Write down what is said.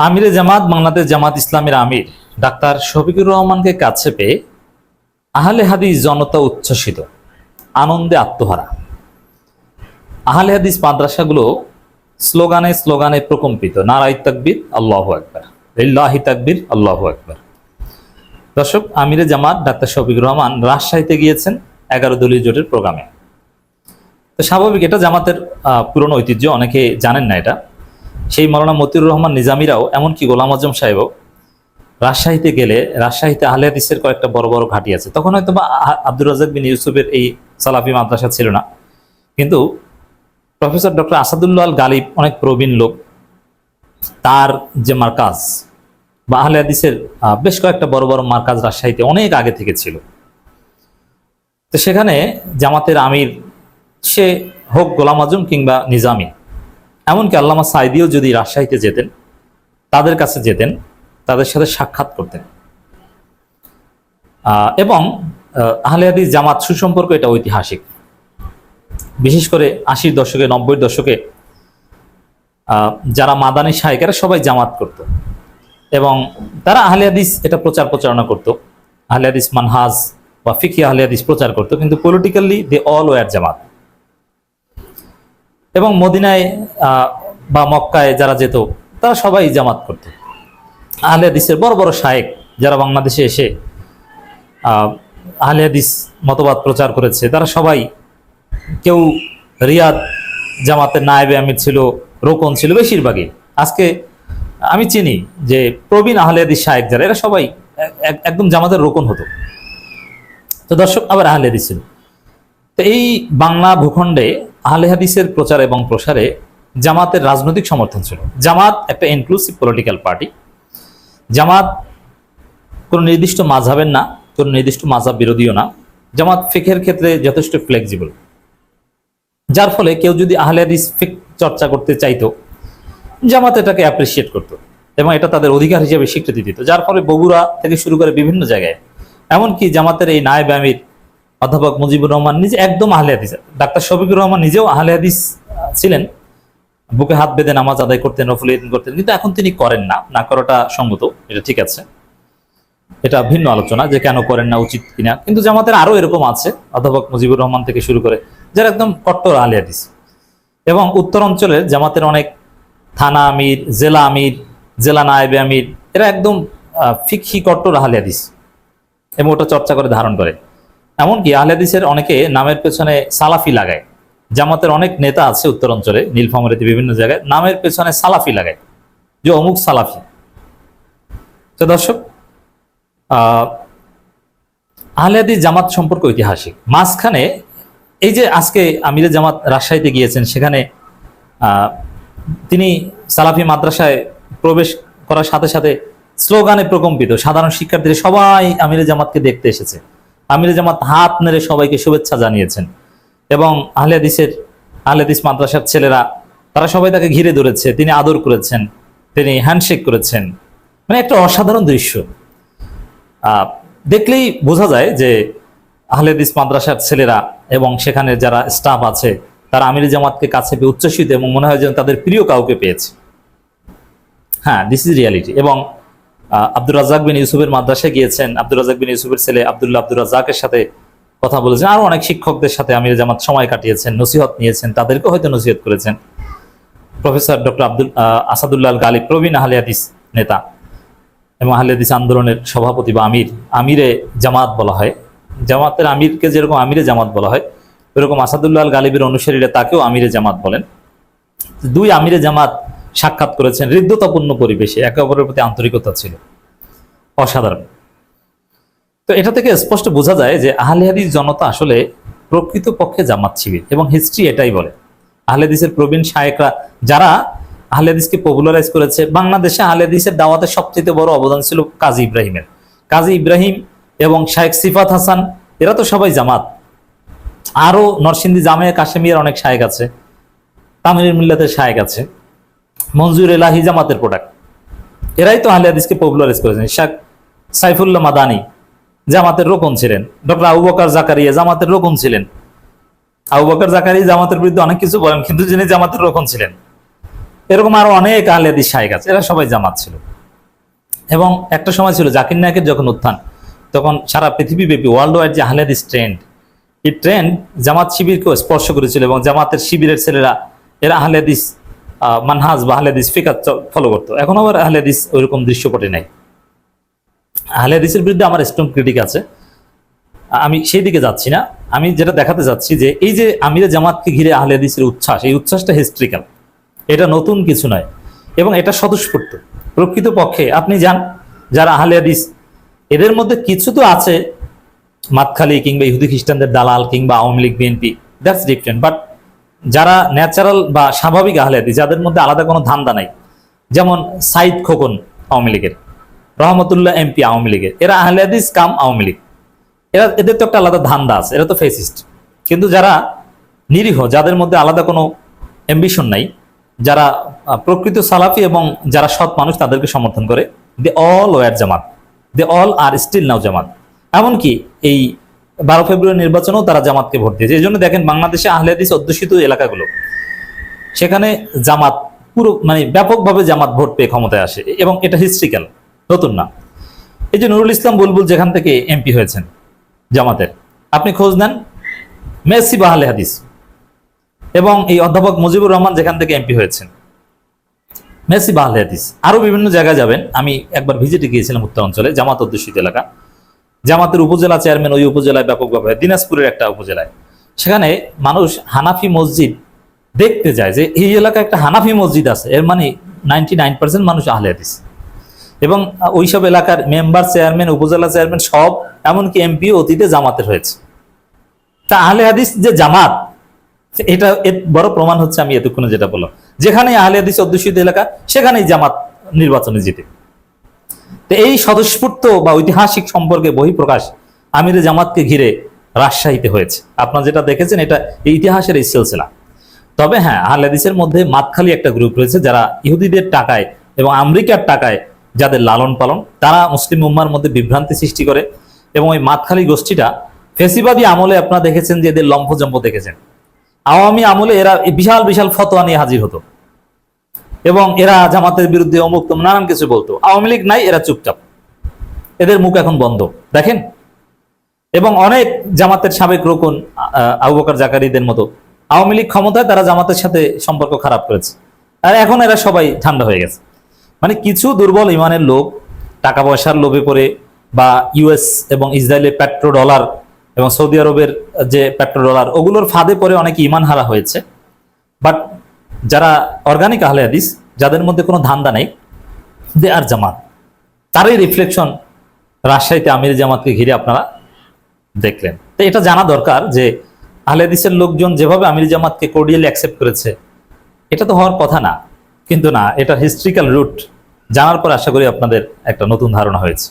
আমিরে জামাত বাংলাদেশ জামাত ইসলামের আমির ডাক্তার শফিকুর রহমানকে কাছে পেয়ে আহলে হাদিস জনতা উচ্ছ্বসিত, আনন্দে আত্মহারা। আহলে হাদিস মাদ্রাসাগুলো স্লোগানে স্লোগানে প্রকম্পিত, নারাই তাকবীর আল্লাহু আকবার, লিল্লাহি তাকবীর আল্লাহু আকবার। দর্শক, আমিরে জামাত ডাক্তার শফিকুর রহমান রাজশাহীতে গিয়েছেন 11 দলীয় জোটের প্রোগ্রামে। তো স্বাভাবিক, এটা জামাতের পুরনো ঐতিহ্য, অনেকে জানেন না এটা। সেই মৌলানা মতিউর রহমান নিজামীরাও, এমনকি গোলাম আজম সাহেবও রাজশাহীতে গেলে, রাজশাহীতে আহলে হাদিসের কয়েকটা বড় বড় ঘাঁটি আছে। তখন হয়তো বা আব্দুর রাজ্জাক বিন ইউসুফের এই সালাফি মাদ্রাসা ছিল না, কিন্তু প্রফেসর ডক্টর আসাদুল্লাহ আল গালিব অনেক প্রবীণ লোক, তার যে মার্কাজ বা আহলে হাদিসের বেশ কয়েকটা বড় বড় মার্কাজ রাজশাহীতে অনেক আগে থেকে ছিল। তো সেখানে জামাতের আমির, সে হোক গোলাম আজম কিংবা নিজামী, এমনকি আল্লামা সাইদিও যদি রাজশাহীতে যেতেন, তাদের কাছে যেতেন, তাদের সাথে সাক্ষাৎ করতেন। এবং আহলে হাদিস জামাত সুসম্পর্ক এটা ঐতিহাসিক। বিশেষ করে 80-র দশকে, 90-র দশকে যারা মাদানী শায়েখ, এরা সবাই জামাত করত এবং তারা আহলে হাদিস এটা প্রচারণা করত, আহলে হাদিস মানহাজ বা ফিকহি আহলে হাদিস প্রচার করত, কিন্তু পলিটিক্যালি দে অল ওয়ার জামাত। এবং মদিনায় বা মক্কায় যারা যেত, তারা সবাই জামাত করত। আহলে হাদিসের বড় বড় শায়েখ যারা বাংলাদেশে এসে আহলে হাদিস মতবাদ প্রচার করেছে, তারা সবাই, কেউ রিয়াদ জামাতের নায়েবে আমির ছিল, রোকন ছিল, বেশিরভাগই। আজকে আমি চিনি যে প্রবীণ আহলে হাদিস শায়েখ যারা, এরা সবাই একদম জামাতের রোকন হতো। তো দর্শক, আবার আহলে হাদিস ছিল। তো এই বাংলা ভূখণ্ডে আহলে হাদিসের প্রচার এবং প্রসারে জামাতের রাজনৈতিক সমর্থন ছিল। জামাত একটা ইনক্লুসিভ পলিটিক্যাল পার্টি। জামাত কোনো নির্দিষ্ট মাযহাবের না, কোনো নির্দিষ্ট মাযহাব বিরোধীও না। জামাত ফিকহের ক্ষেত্রে যথেষ্ট ফ্লেক্সিবল, যার ফলে কেউ যদি আহলে হাদিস ফিকহ চর্চা করতে চাইতো, জামাত এটাকে অ্যাপ্রিসিয়েট করতো এবং এটা তাদের অধিকার হিসেবে স্বীকৃতি দিত। যার ফলে বগুড়া থেকে শুরু করে বিভিন্ন জায়গায়, এমনকি জামাতের এই নায়েব আমির অধ্যাপক মুজিবুর রহমান নিজে একদম আহলে হাদিস, ডাক্তার শফিকুর রহমান নিজেও আহলে হাদিস ছিলেন, বুকে হাত বেঁধে নামাজ আদায় করতেন, নফল ঈদ করতেন, কিন্তু এখন তিনি করেন না। না করাটা সঙ্গত, এটা ঠিক আছে, এটা ভিন্ন আলোচনা যে কেন করেন না, উচিত কিনা। কিন্তু জামাতের আরো এরকম আছে, অধ্যাপক মুজিবুর রহমান থেকে শুরু করে, যারা একদম কট্টর আহলে হাদিস। এবং উত্তর অঞ্চলের জামাতের অনেক থানা আমির, জেলা আমির, জেলা নায়েবে আমির, এরা একদম ফিকহি কট্টর আহলে হাদিস এবং ওটা চর্চা করে ধারণ করে। এমনকি আহলে হাদিসের অনেকে নামের পেছনে সালাফি লাগায়। জামাতের অনেক নেতা আছে উত্তর অঞ্চলে, নীলফামারীতে বিভিন্ন জায়গায় নামের পেছনে সালাফি লাগায়, যে অমুক সালাফি। তো দর্শক, আহলে হাদিস জামাত সম্পর্ক ঐতিহাসিক। মাঝখানে এই যে আজকে আমিরে জামাত রাজশাহীতে গিয়েছেন, সেখানে তিনি সালাফি মাদ্রাসায় প্রবেশ করার সাথে সাথে স্লোগানে প্রকম্পিত সাধারণ শিক্ষার্থীরা সবাই আমিরে জামাতকে দেখতে এসেছে। আমিরে জামাত হাত নেড়ে সবাইকে শুভেচ্ছা জানিয়েছেন এবং আহলে হাদিস মাদ্রাসার ছেলেরা, তারা সবাই তাকে ঘিরে ধরেছে, তিনি আদর করেছেন, তিনি হ্যান্ডশেক করেছেন। মানে একটা অসাধারণ দৃশ্য। দেখলেই বোঝা যায় যে আহলে হাদিস মাদ্রাসার ছেলেরা এবং সেখানে যারা স্টাফ আছে, তারা আমিরে জামাতকে কাছে পেয়ে উচ্ছ্বসিত এবং মনে হয় যেন তাদের প্রিয় কাউকে পেয়েছে। হ্যাঁ, দিস ইজ রিয়ালিটি। এবং আব্দুর রাজ্জাক বিন ইউসুফের মাদ্রাসায় গিয়েছেন, আব্দুর রাজ্জাক বিন ইউসুফের ছেলে আব্দুর রাজ্জাকের সাথে কথা বলেছেন, আরো অনেক শিক্ষকদের সাথে আমিরে জামাত সময় কাটিয়েছেন, নসিহত নিয়েছেন, তাদেরকে হয়তো নসিহত করেছেন। প্রফেসর ডক্টর আসাদুল্লাহ আল গালিব, প্রবীণ আহলে হাদিস নেতা এবং আহলে হাদিস আন্দোলনের সভাপতি বা আমিরে জামাত বলা হয়। জামাতের আমিরকে যেরকম আমিরে জামাত বলা হয়, এরকম আসাদুল্লাহ আল গালিবের অনুসারীরা তাকেও আমিরে জামাত বলেন। দুই আমিরে জামাত সাক্ষাৎ করেছেন হৃদ্যতাপূর্ণ পরিবেশে, একে অপরের প্রতি আন্তরিকতা ছিল অসাধারণ। তো এটা থেকে স্পষ্ট বোঝা যায় যে আহলে হাদিস জনতা আসলে প্রকৃতপক্ষে জামাত শিবির, এবং হিস্ট্রি এটাই বলে। আহলে হাদিসের প্রবীণ শায়েখরা যারা আহলে হাদিসকে পপুলারাইজ করেছে, বাংলাদেশে আহলে হাদিসের দাওয়াতে সবচেয়ে বড় অবদান ছিল কাজী ইব্রাহিমের। কাজী ইব্রাহিম এবং শায়েখ সিফাত হাসান, এরা তো সবাই জামাত। আরো নরসিংদী জামিয়া কাশেমিয়ার অনেক শায়েখ আছে, তামিল মিল্লাতের শায়েখ আছে, মনজুর এলাহি জামাতের প্রোডাক্ট, এরাই তো আহলে হাদিসকে পপুলারাইজ করেছেন। শেখ সাইফুল্লাহ মাদানী জামাতের রোকন ছিলেন, ডক্টর আবু বকর জাকারিয়া জামাতের রোকন ছিলেন। আবু বকর জাকারিয়া জামাতের বিরুদ্ধে অনেক কিছু বলেন, কিন্তু যিনি জামাতের রোকন ছিলেন, এরকম আরো অনেক আহলে হাদিস শায়েখ আছে, এরা সবাই জামাত ছিল। এবং একটা সময় ছিল জাকির নায়েকের যখন উত্থান, তখন সারা পৃথিবীব্যাপী ওয়ার্ল্ড ওয়াইড যে আহলে হাদিস ট্রেন্ড, এই ট্রেন্ড জামাত শিবিরকেও স্পর্শ করেছিল, এবং জামাতের শিবিরের ছেলেরা এরা আহলে হাদিস মানহাজ বা আহলে হাদিস ফিকাহ ফলো করতো। এখন আবার আহলে হাদিস ওইরকম দৃশ্যপটে নাই। আহলে হাদিসের বিরুদ্ধে আমার স্ট্রং ক্রিটিক আছে, আমি সেই দিকে যাচ্ছি না। আমি যেটা দেখাতে যাচ্ছি যে এই যে আমিরে জামাতকে ঘিরে আহলে হাদিসের উচ্ছ্বাস, এই উচ্ছ্বাসটা হিস্ট্রিক্যাল, এটা নতুন কিছু নয়, এবং এটা স্বতঃস্ফূর্ত। প্রকৃতপক্ষে আপনি যান যারা আহলে হাদিস, এদের মধ্যে কিছু তো আছে মাতখালি কিংবা ইহুদি খ্রিস্টানদের দালাল কিংবা Awami League BNP, that's different. But যারা ন্যাচারাল বা স্বাভাবিক আহলে হাদিস, যাদের মধ্যে আলাদা কোনো ধান্দা নাই, যেমন সাইদ খোকন আওয়ামী লীগের, রহমতুল্লাহ এমপি আওয়ামী লীগের, এরা আহলে হাদিস কাম আওয়ামী লীগ, এদের তো একটা আলাদা ধান্দা আছে, এরা তো ফেসিস্ট। কিন্তু যারা নিরীহ, যাদের মধ্যে আলাদা কোনো অ্যাম্বিশন নাই, যারা প্রকৃত সালাফি এবং যারা সৎ মানুষ, তাদেরকে সমর্থন করে, they all were Jamaat, they all are still now Jamaat. এমনকি এই 12 ফেব্রুয়ারি নির্বাচনেও তারা জামাতকে ভোট দিয়েছে। এই জন্য দেখেন বাংলাদেশে আহলে হাদিস অধ্যুষিত এলাকাগুলো, সেখানে জামাত পুরো মানে ব্যাপকভাবে জামাত ভোট পেয়ে ক্ষমতায় আসে, এবং এটা হিস্ট্রিক্যাল, নতুন না। এই যে নুরুল ইসলাম বুলবুল যেখান থেকে এমপি হয়েছেন জামাতের, আপনি খোঁজ নেন, মেসি বা আহলে হাদিস। এবং এই অধ্যাপক মুজিবুর রহমান যেখান থেকে এমপি হয়েছেন, মেসি বা আহলে হাদিস। আরো বিভিন্ন জায়গায় যাবেন, আমি একবার ভিজিটে গিয়েছিলাম উত্তরাঞ্চলে, জামাত অধ্যুষিত এলাকা, জামাতের উপজেলা চেয়ারম্যান ওই উপজেলায় ব্যাপকভাবে, দিনাজপুরের একটা উপজেলায়, সেখানে মানুষ হানাফি মসজিদ দেখতে যায়, যে এই এলাকায় একটা হানাফি মসজিদ আছে, এর মানে 99% মানুষ আহলে হাদিস। এবং ওইসব এলাকার মেম্বার, চেয়ারম্যান, উপজেলা চেয়ারম্যান সব, এমনকি এমপি অতীতে জামাতের হয়েছে। তা আহলে হাদিস যে জামাত, এটা এর বড় প্রমাণ হচ্ছে আমি এতক্ষণে যেটা বললাম, যেখানে আহলে হাদিস অধ্যুষিত এলাকা সেখানেই জামাত নির্বাচনে জিতে। তো এই স্বতঃস্ফূর্ত বা ঐতিহাসিক সম্পর্কে বহিঃপ্রকাশ আমিরে জামাতকে ঘিরে রাজশাহীতে হয়েছে। আপনারা যেটা দেখেছেন এটা এই ইতিহাসের এই সিলসিলা। তবে হ্যাঁ, আহলে হাদিসের মধ্যে মাতখালি একটা গ্রুপ রয়েছে, যারা ইহুদিদের টাকায় এবং আমেরিকার টাকায় যাদের লালন পালন, তারা মুসলিম উম্মার মধ্যে বিভ্রান্তি সৃষ্টি করে। এবং ওই মাতখালি গোষ্ঠীটা ফেসিবাদী আমলে আপনারা দেখেছেন যে এদের লম্ফজম্প দেখেছেন। আওয়ামী আমলে এরা বিশাল বিশাল ফতোয়া নিয়ে হাজির হতো, এবং এরা জামাতের বিরুদ্ধে অমুক তমুক নানান কিছু বলতো। আওয়ামী লীগ নাই, এরা চুপচাপ, এদের মুখ এখন বন্ধ দেখেন। এবং অনেক জামাতের সাবেক রোকন আবু বকর জাকারিদের মতো, আওয়ামী লীগ ক্ষমতায় তারা জামাতের সাথে সম্পর্ক খারাপ করেছে, আর এখন এরা সবাই ঠান্ডা হয়ে গেছে। মানে কিছু দুর্বল ইমানের লোক টাকা পয়সার লোভে পড়ে, বা ইউএস এবং ইসরায়েলের পেট্রো ডলার এবং সৌদি আরবের যে পেট্রো ডলার, ওগুলোর ফাঁদে পড়ে অনেকে ইমান হারা হয়েছে। বাট যারা অর্গানিক আহলে হাদিস, যাদের মধ্যে কোনো ধান্দা নেই, দে আর জামাত, তারই রিফ্লেকশন রাজশাহীতে আমির জামাতকে ঘিরে আপনারা দেখলেন। তো এটা জানা দরকার যে আহলে হাদিসের লোকজন যেভাবে আমির জামাতকে কোর্ডিয়ালি অ্যাকসেপ্ট করেছে, এটা তো হওয়ার কথা না, কিন্তু না, এটা হিস্ট্রিক্যাল রুট জানার পর আশা করি আপনাদের একটা নতুন ধারণা হয়েছে।